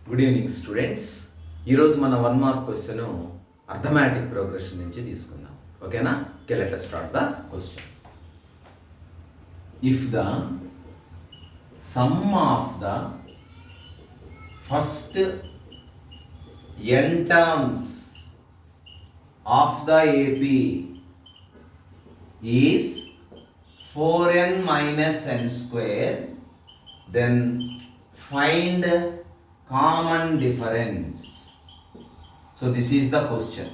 Good evening students. ఈరోజు మన 1 mark question arithmetic progression నుంచి తీసుకుందాం. ఓకేనా? Okay, let us start the question. If the sum of the first n terms of the AP is 4n minus n square, then find common difference. So this is the question.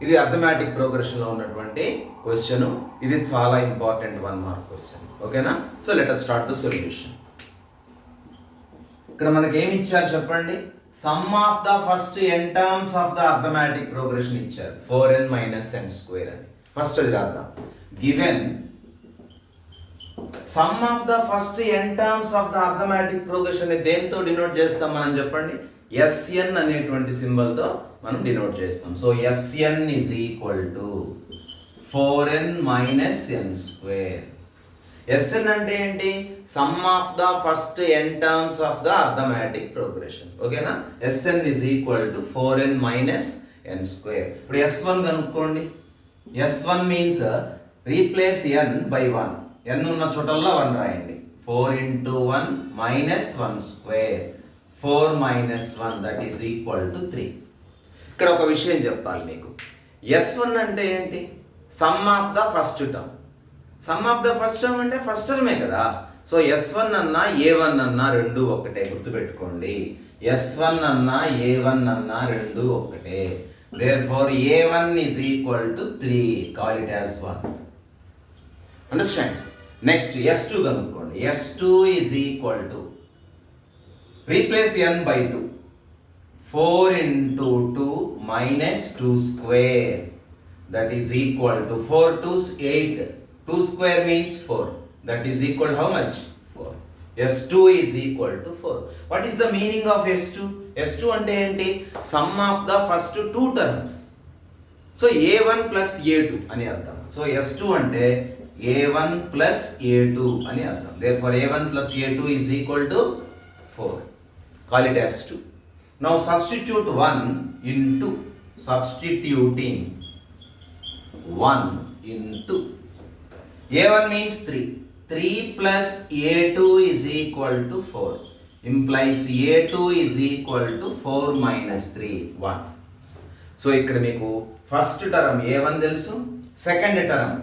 ఇది arithmetic ప్రోగ్రెషన్లో ఉన్నటువంటి question. ఇది చాలా important 1 mark question. ఓకేనా? So let us start the solution. ఇక్కడ మనకి ఏమి ఇచ్చారు చెప్పండి. Some of the first n terms of the arithmetic progression ఇచ్చారు 4n minus n square అని. ఫస్ట్ అది రాద్దాం. Given some of the first n terms of the arithmetic progression ని దేంతో డినోట్ చేస్తాం మనం చెప్పండి. Sn అనేటువంటి సింబల్ తో మనం డినోట్ చేస్తాం. So Sn is equal to 4n minus n square. Sn అంటే ఏంటి? Some of the first n terms of the arithmetic progression. ఓకేనా? Sn is equal to 4n minus n square. ఇప్పుడు S1 కనుక్కోండి. S1 means replace n by 1. n ఉన్న చోటల్లో 1 రాయండి. 4 into 1 minus 1 square. 4 minus 1 that is equal to 3. ఇక్కడ ఒక విషయం చెప్పాలి మీకు. S1 అంటే ఏంటి? Some of the first term. Some of the first term అంటే ఫస్ట్ టర్మే కదా. సో S1 అన్నా A1 అన్నా రెండు ఒకటే, గుర్తుపెట్టుకోండి. S1 అన్నా A1 అన్నా రెండు ఒకటే. Therefore A1 is equal to 3. Call it as 1. Understand? Next S2 కనుక్కోండి. S2 is equal to, replace n by 2. 4 into 2 minus 2 square. That is equal to 4 2s 8. 2 square means 4. That is equal to how much? 4. S2 is equal to 4. What is the meaning of S2? S2 అంటే ఏంటి? Some of the first 2 terms. So A1 plus A2 అని అర్థం. So S2 అంటే A1 plus A2 అని అర్థం. Therefore A1 plus A2 is equal to 4. Call it as 2. Now substituting 1 into A1 means 3. 3 plus A2 is equal to 4. Implies A2 is equal to 4 minus 3, 1. So ఇక్కడ మీకు first term A1 తెలుసు, second term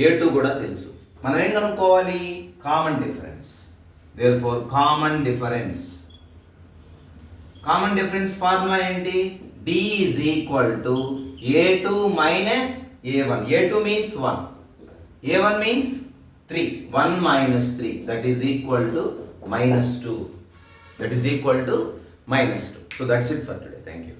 A2 కూడా తెలుసు. మనం ఏం కనుక్కోవాలి? Common difference. Therefore common difference formula ఏంటి? D is equal to A2 minus A1. A2 means 1. A1 means 3. 1 minus 3. That is equal to minus 2. So that's it for today. Thank you.